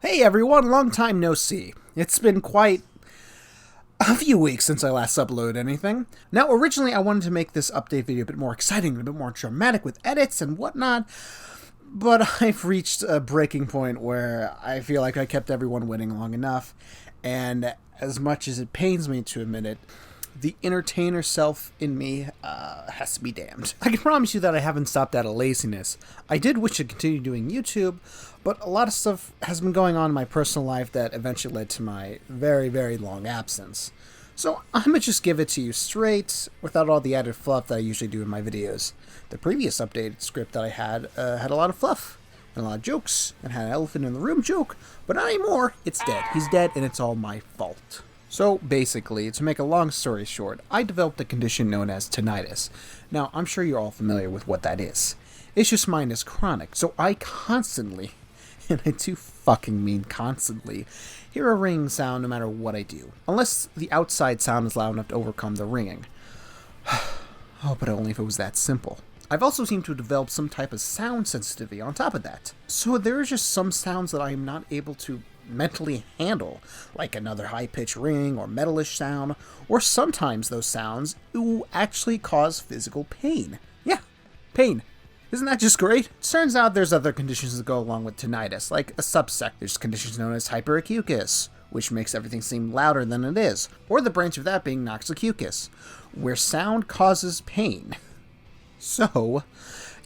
Hey everyone, long time no see. It's been quite a few weeks since I last uploaded anything. Now, originally I wanted to make this update video a bit more exciting, a bit more dramatic with edits and whatnot, but I've reached a breaking point where I feel like I kept everyone waiting long enough, and as much as it pains me to admit it, the entertainer self in me has to be damned. I can promise you that I haven't stopped out of laziness. I did wish to continue doing YouTube, but a lot of stuff has been going on in my personal life that eventually led to my very, very long absence. So I'm gonna just give it to you straight, without all the added fluff that I usually do in my videos. The previous updated script that I had a lot of fluff, and a lot of jokes, and had an elephant in the room joke, but not anymore. It's dead. He's dead, and it's all my fault. So basically, to make a long story short, I developed a condition known as tinnitus. Now, I'm sure you're all familiar with what that is. It's just mine is chronic, so I constantly, and I do fucking mean constantly, hear a ringing sound no matter what I do. Unless the outside sound is loud enough to overcome the ringing. Oh, but only if it was that simple. I've also seemed to have developed some type of sound sensitivity on top of that. So there are just some sounds that I am not able to mentally handle, like another high-pitched ring or metalish sound, or sometimes those sounds actually cause physical pain. Yeah, pain. Isn't that just great? Turns out there's other conditions that go along with tinnitus, like a subset. There's conditions known as hyperacusis, which makes everything seem louder than it is, or the branch of that being noxacusis, where sound causes pain. So,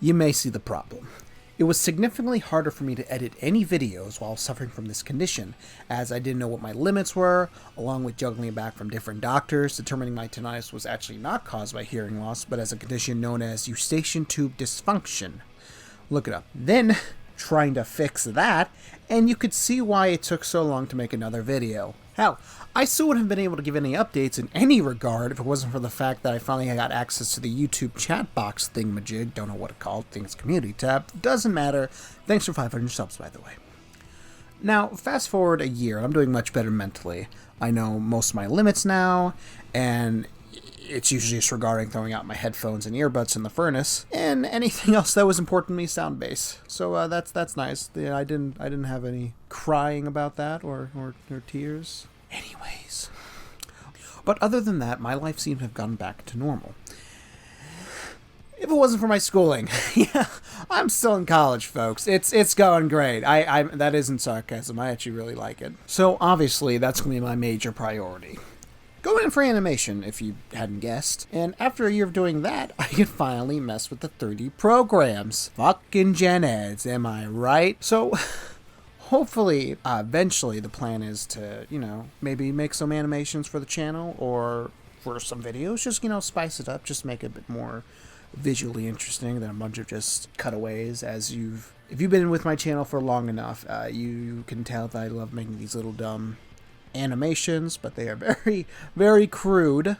you may see the problem. It was significantly harder for me to edit any videos while suffering from this condition, as I didn't know what my limits were, along with juggling it back from different doctors, determining my tinnitus was actually not caused by hearing loss, but as a condition known as eustachian tube dysfunction. Look it up. Then, trying to fix that, and you could see why it took so long to make another video. Hell, I still wouldn't have been able to give any updates in any regard if it wasn't for the fact that I finally got access to the YouTube chat box thingamajig, don't know what it's called, think it's community tab, doesn't matter. Thanks for 500 subs, by the way. Now, fast forward a year, I'm doing much better mentally. I know most of my limits now, and it's usually just regarding throwing out my headphones and earbuds in the furnace, and anything else that was important to me, sound base. So that's nice. Yeah, I didn't have any crying about that or tears. Anyways, but other than that, my life seemed to have gone back to normal. If it wasn't for my schooling, yeah, I'm still in college, folks. It's going great. I that isn't sarcasm. I actually really like it. So obviously, that's going to be my major priority. Going in for animation, if you hadn't guessed. And after a year of doing that, I can finally mess with the 3D programs. Fucking gen eds, am I right? So, hopefully, eventually the plan is to, maybe make some animations for the channel or for some videos. Just, spice it up. Just make it a bit more visually interesting than a bunch of just cutaways. If you've been with my channel for long enough, you can tell that I love making these little dumb animations, but they are very, very crude,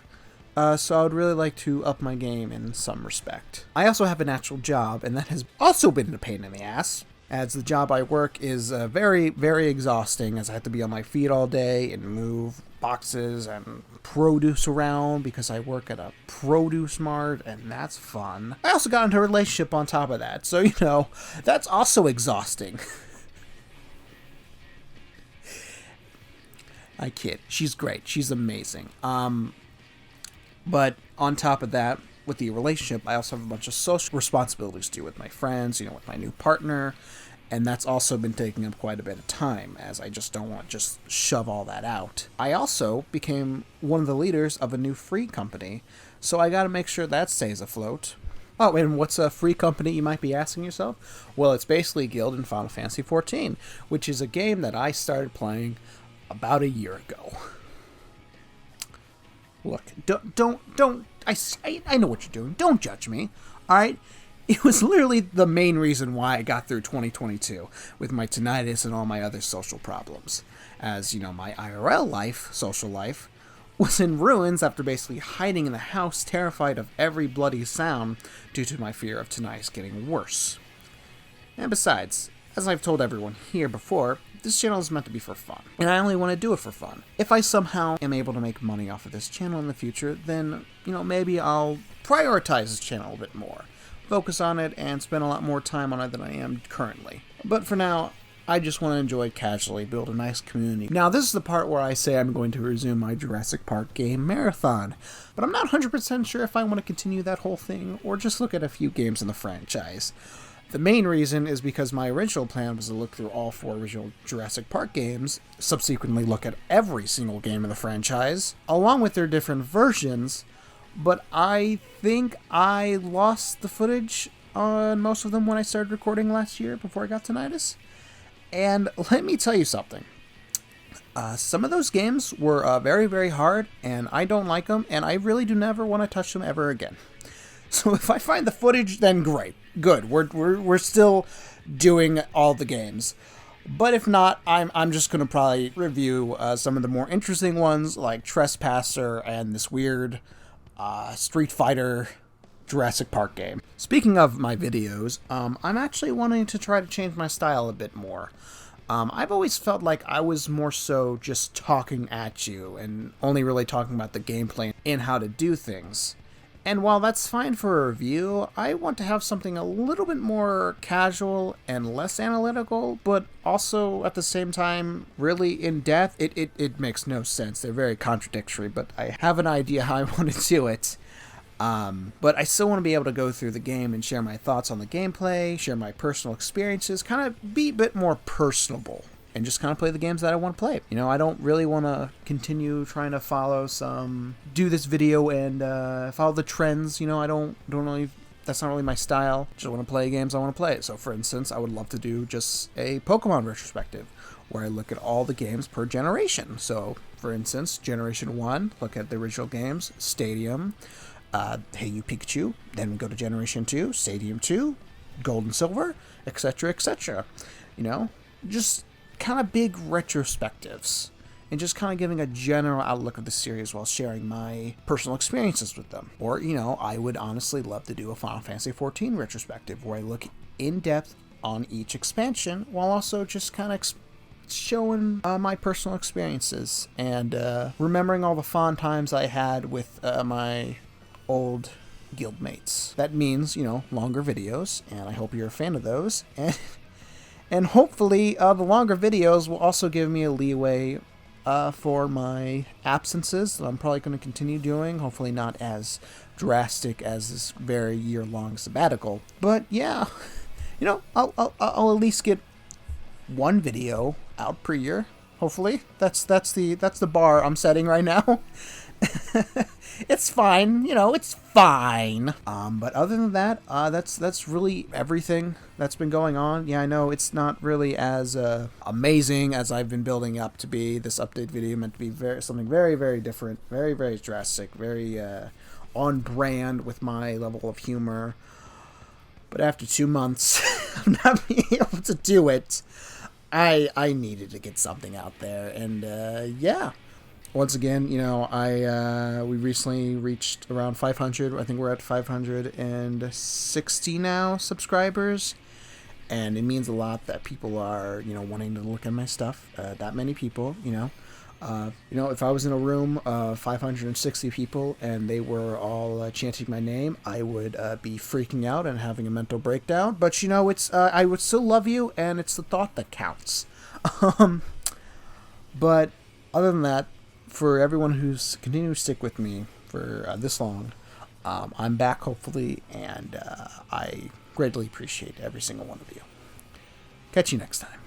so I would really like to up my game in some respect. I also have an actual job, and that has also been a pain in the ass, as the job I work is very, very exhausting, as I have to be on my feet all day and move boxes and produce around because I work at a produce mart, and that's fun. I also got into a relationship on top of that, so that's also exhausting. I kid. She's great. She's amazing. But on top of that, with the relationship, I also have a bunch of social responsibilities to do with my friends, with my new partner, and that's also been taking up quite a bit of time, as I just don't want to just shove all that out. I also became one of the leaders of a new free company, so I gotta make sure that stays afloat. Oh, and what's a free company, you might be asking yourself? Well, it's basically a guild in Final Fantasy XIV, which is a game that I started playing about a year ago. Look, don't, I know what you're doing. Don't judge me, alright? It was literally the main reason why I got through 2022 with my tinnitus and all my other social problems. As, my IRL life, social life, was in ruins after basically hiding in the house, terrified of every bloody sound due to my fear of tinnitus getting worse. And besides, as I've told everyone here before, this channel is meant to be for fun, and I only want to do it for fun. If I somehow am able to make money off of this channel in the future, then, maybe I'll prioritize this channel a bit more, focus on it, and spend a lot more time on it than I am currently. But for now, I just want to enjoy it casually, build a nice community. Now, this is the part where I say I'm going to resume my Jurassic Park game marathon, but I'm not 100% sure if I want to continue that whole thing or just look at a few games in the franchise. The main reason is because my original plan was to look through all 4 original Jurassic Park games, subsequently look at every single game in the franchise, along with their different versions, but I think I lost the footage on most of them when I started recording last year before I got tinnitus. And let me tell you something. Some of those games were very, very hard, and I don't like them, and I really do never want to touch them ever again. So if I find the footage, then great. Good. We're still doing all the games. But if not, I'm just going to probably review some of the more interesting ones, like Trespasser and this weird Street Fighter Jurassic Park game. Speaking of my videos, I'm actually wanting to try to change my style a bit more. I've always felt like I was more so just talking at you and only really talking about the gameplay and how to do things. And while that's fine for a review, I want to have something a little bit more casual and less analytical, but also at the same time really in-depth. It makes no sense. They're very contradictory, but I have an idea how I want to do it. But I still want to be able to go through the game and share my thoughts on the gameplay, share my personal experiences, kind of be a bit more personable, and just kind of play the games that I want to play. You know, I don't really want to continue trying to do this video and follow the trends. You know, I don't really, that's not really my style. Just want to play games I want to play. So for instance, I would love to do just a Pokemon retrospective where I look at all the games per generation. So for instance, Generation 1, look at the original games, Stadium, Hey You Pikachu, then go to Generation 2, Stadium 2, Gold and Silver, etc., etc. You know, just kind of big retrospectives and just kind of giving a general outlook of the series while sharing my personal experiences with them. Or, you know, I would honestly love to do a Final Fantasy XIV retrospective where I look in depth on each expansion while also just kind of showing my personal experiences and remembering all the fond times I had with my old guildmates. That means, you know, longer videos, and I hope you're a fan of those. And hopefully the longer videos will also give me a leeway for my absences that I'm probably going to continue doing. Hopefully not as drastic as this very year-long sabbatical. But yeah, you know, I'll at least get one video out per year. Hopefully, that's the bar I'm setting right now. It's fine, you know, it's fine. But other than that, that's really everything that's been going on. Yeah, I know it's not really as amazing as I've been building up to be. This update video meant to be something very, very different, very, very drastic, very on brand with my level of humor. But after 2 months of not being able to do it, I needed to get something out there, and yeah. Once again, you know, we recently reached around 500. I think we're at 560 now subscribers, and it means a lot that people are, you know, wanting to look at my stuff. That many people, you know. If I was in a room of 560 people and they were all chanting my name, I would be freaking out and having a mental breakdown. But you know, it's I would still love you, and it's the thought that counts. But other than that, for everyone who's continued to stick with me for this long, I'm back hopefully, and I greatly appreciate every single one of you. Catch you next time.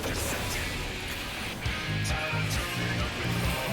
Tired of turning up in